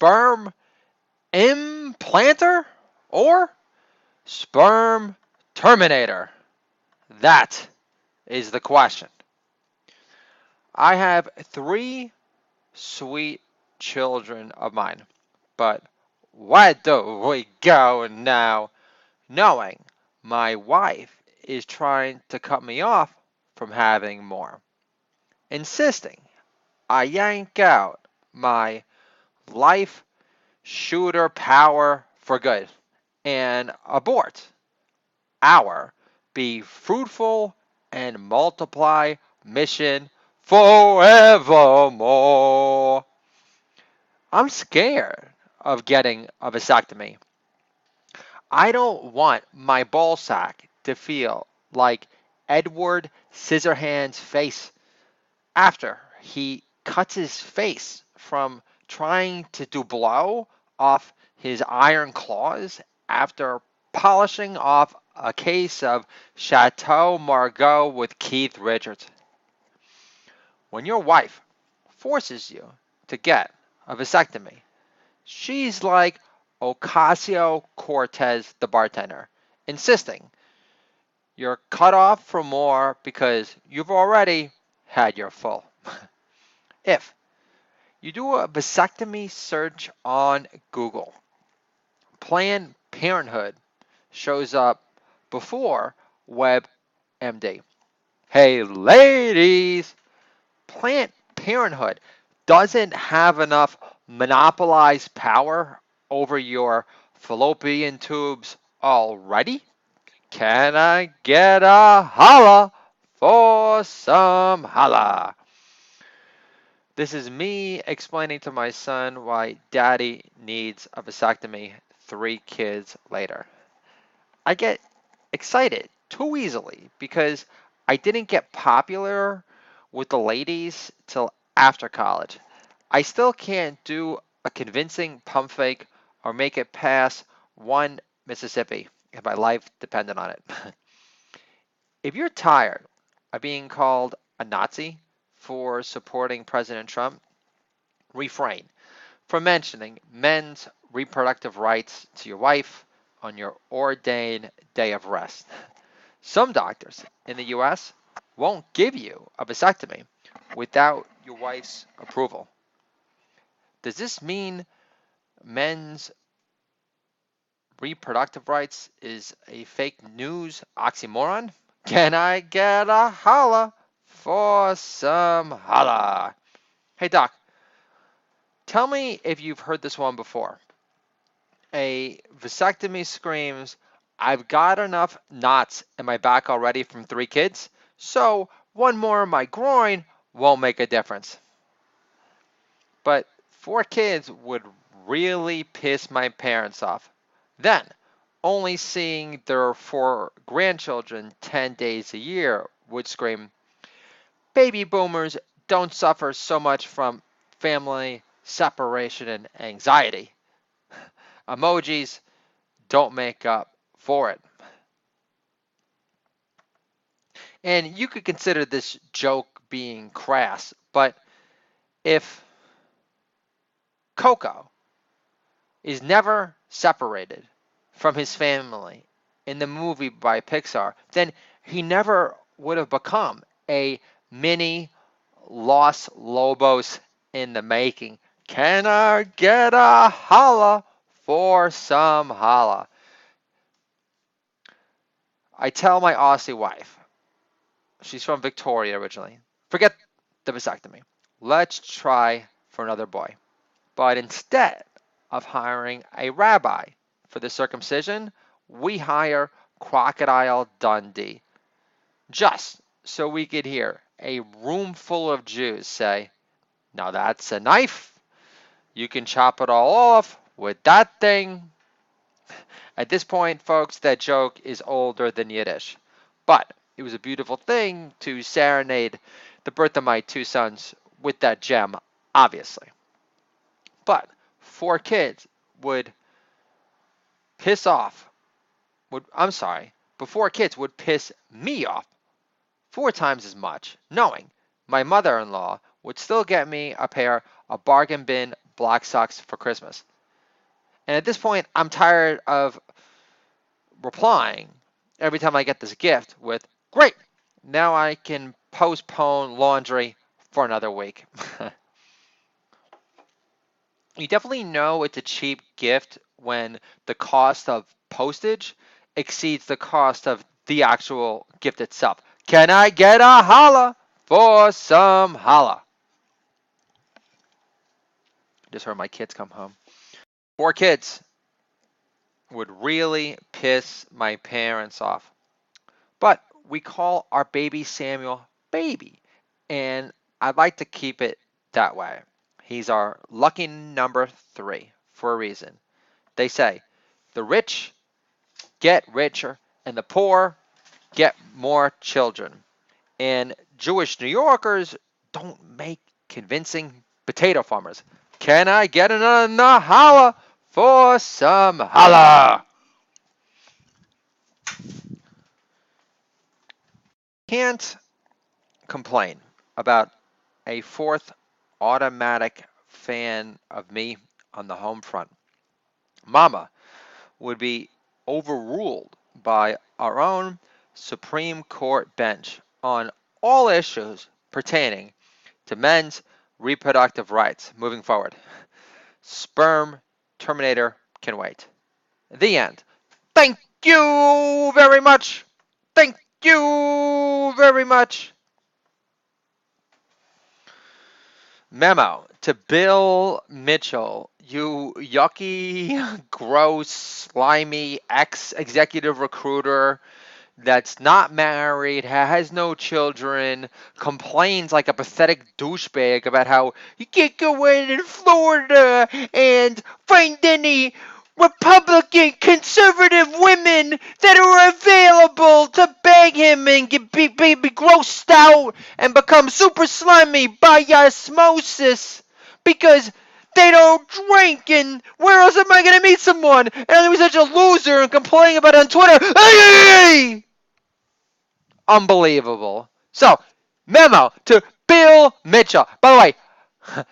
Sperm Implanter or Sperm Terminator? That is the question. I have three sweet children of mine, but where do we go now, knowing my wife is trying to cut me off from having more, insisting I yank out my life shooter power for good and abort our be fruitful and multiply mission forevermore. I'm scared of getting a vasectomy. I don't want my ball sack to feel like Edward Scissorhands' face after he cuts his face from trying to do blow off his iron claws after polishing off a case of Chateau Margaux with Keith Richards. When your wife forces you to get a vasectomy, she's like Ocasio Cortez, the bartender, insisting you're cut off for more because you've already had your full. If you do a vasectomy search on Google, Planned Parenthood shows up before WebMD. Hey, ladies, Planned Parenthood doesn't have enough monopolized power over your fallopian tubes already? Can I get a holla for some holla? This is me explaining to my son why daddy needs a vasectomy 3 kids later. I get excited too easily because I didn't get popular with the ladies till after college. I still can't do a convincing pump fake or make it past one Mississippi if my life depended on it. If you're tired of being called a Nazi for supporting President Trump, refrain from mentioning men's reproductive rights to your wife on your ordained day of rest. Some doctors in the US won't give you a vasectomy without your wife's approval. Does this mean men's reproductive rights is a fake news oxymoron? Can I get a holla for some holla? Hey, Doc, tell me if you've heard this one before. A vasectomy screams, I've got enough knots in my back already from 3 kids, so one more in my groin won't make a difference. But 4 kids would really piss my parents off. Then, only seeing their 4 grandchildren 10 days a year would scream, baby boomers don't suffer so much from family separation and anxiety. Emojis don't make up for it. And you could consider this joke being crass, but if Coco is never separated from his family in the movie by Pixar, then he never would have become a mini Los Lobos in the making. Can I get a holla for some holla? I tell my Aussie wife, she's from Victoria originally, forget the vasectomy. Let's try for another boy. But instead of hiring a rabbi for the circumcision, we hire Crocodile Dundee. Just so we could hear a room full of Jews say, now that's a knife. You can chop it all off with that thing. At this point, folks, that joke is older than Yiddish. But it was a beautiful thing to serenade the birth of my 2 sons with that gem, obviously. But 4 kids would piss off, but 4 kids would piss me off 4 times as much, knowing my mother-in-law would still get me a pair of bargain bin black socks for Christmas. And at this point, I'm tired of replying every time I get this gift with, great, now I can postpone laundry for another week. You definitely know it's a cheap gift when the cost of postage exceeds the cost of the actual gift itself. Can I get a holla for some holla? Just heard my kids come home. 4 kids would really piss my parents off. But we call our baby Samuel baby, and I'd like to keep it that way. He's our lucky number 3 for a reason. They say the rich get richer and the poor get more children. And Jewish New Yorkers don't make convincing potato farmers. Can I get another holla for some holla? Can't complain about a 4th automatic fan of me on the home front. Mama would be overruled by our own Supreme Court bench on all issues pertaining to men's reproductive rights moving forward. Sperm Terminator can wait. The end. Thank you very much. Thank you very much. Memo to Bill Mitchell, you yucky, gross, slimy ex-executive recruiter that's not married, has no children, complains like a pathetic douchebag about how you can't go in Florida and find any Republican conservative women that are available to beg him and be grossed out and become super slimy by osmosis because they don't drink, and where else am I going to meet someone? And I'm such a loser and complaining about it on Twitter. Hey! Unbelievable. So, memo to Bill Mitchell. By the way,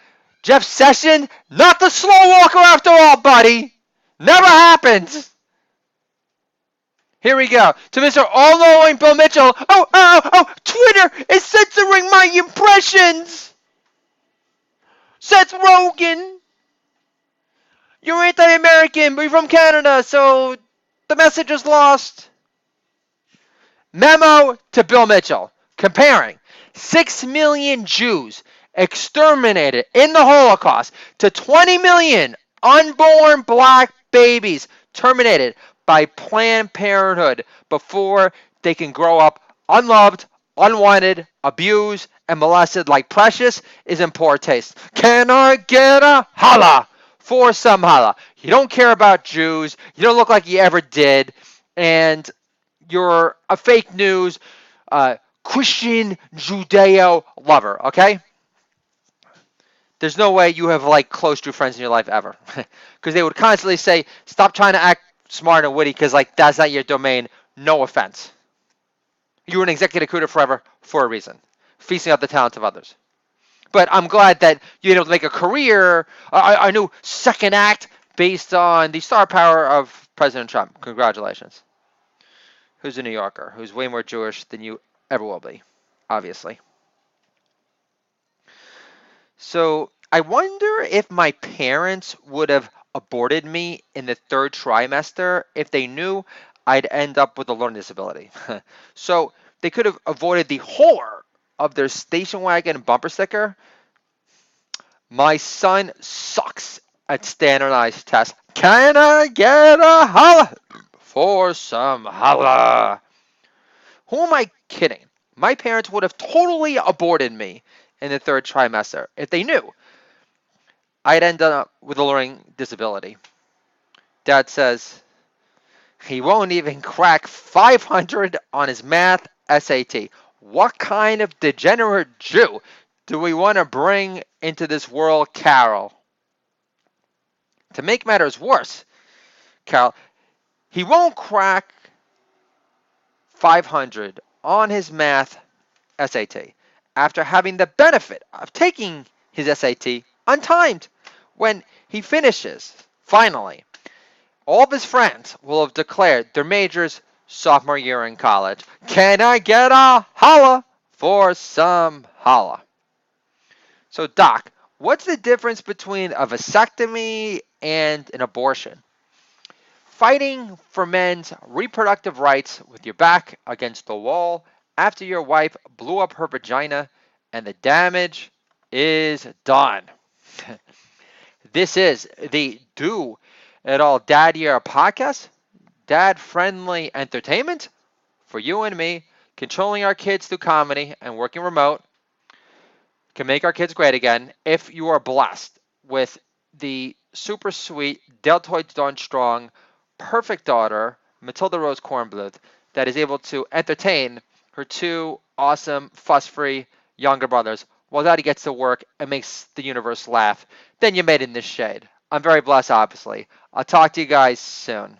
Jeff Sessions, not the slow walker after all, buddy. Never happens. Here we go. To Mr. All-Knowing Bill Mitchell. Oh, Twitter is censoring my impressions. Seth Rogen. You're anti-American, but you're from Canada, so the message is lost. Memo to Bill Mitchell, comparing 6 million Jews exterminated in the Holocaust to 20 million unborn black babies terminated by Planned Parenthood before they can grow up unloved, unwanted, abused, and molested like Precious is in poor taste. Can I get a holla for some holla? You don't care about Jews. You don't look like you ever did. And you're a fake news Christian Judeo lover, okay? There's no way you have like close true friends in your life ever, because they would constantly say, "Stop trying to act smart and witty, because like that's not your domain." No offense. You were an executive recruiter forever for a reason, feasting off the talents of others. But I'm glad that you're able to make a career, a new second act based on the star power of President Trump. Congratulations. Who's a New Yorker, who's way more Jewish than you ever will be, obviously. So I wonder if my parents would have aborted me in the 3rd trimester if they knew I'd end up with a learning disability. So they could have avoided the horror of their station wagon bumper sticker. My son sucks at standardized tests. Can I get a holla for some holla? Who am I kidding? My parents would have totally aborted me in the 3rd trimester if they knew I'd end up with a learning disability. Dad says he won't even crack 500 on his math SAT. What kind of degenerate Jew do we want to bring into this world, Carol? To make matters worse, Carol, he won't crack 500 on his math SAT after having the benefit of taking his SAT untimed When he finishes, finally, all of his friends will have declared their majors sophomore year in college. Can I get a holla for some holla? So, Doc, what's the difference between a vasectomy and an abortion? Fighting for men's reproductive rights with your back against the wall after your wife blew up her vagina and the damage is done. This is the Do It All Dad Year podcast, dad friendly entertainment for you and me, controlling our kids through comedy and working remote can make our kids great again if you are blessed with the super sweet deltoid Dawn Strong, perfect daughter, Matilda Rose Kornbluth, that is able to entertain her two awesome, fuss free younger brothers while daddy gets to work and makes the universe laugh. Then you made in this shade. I'm very blessed, obviously. I'll talk to you guys soon.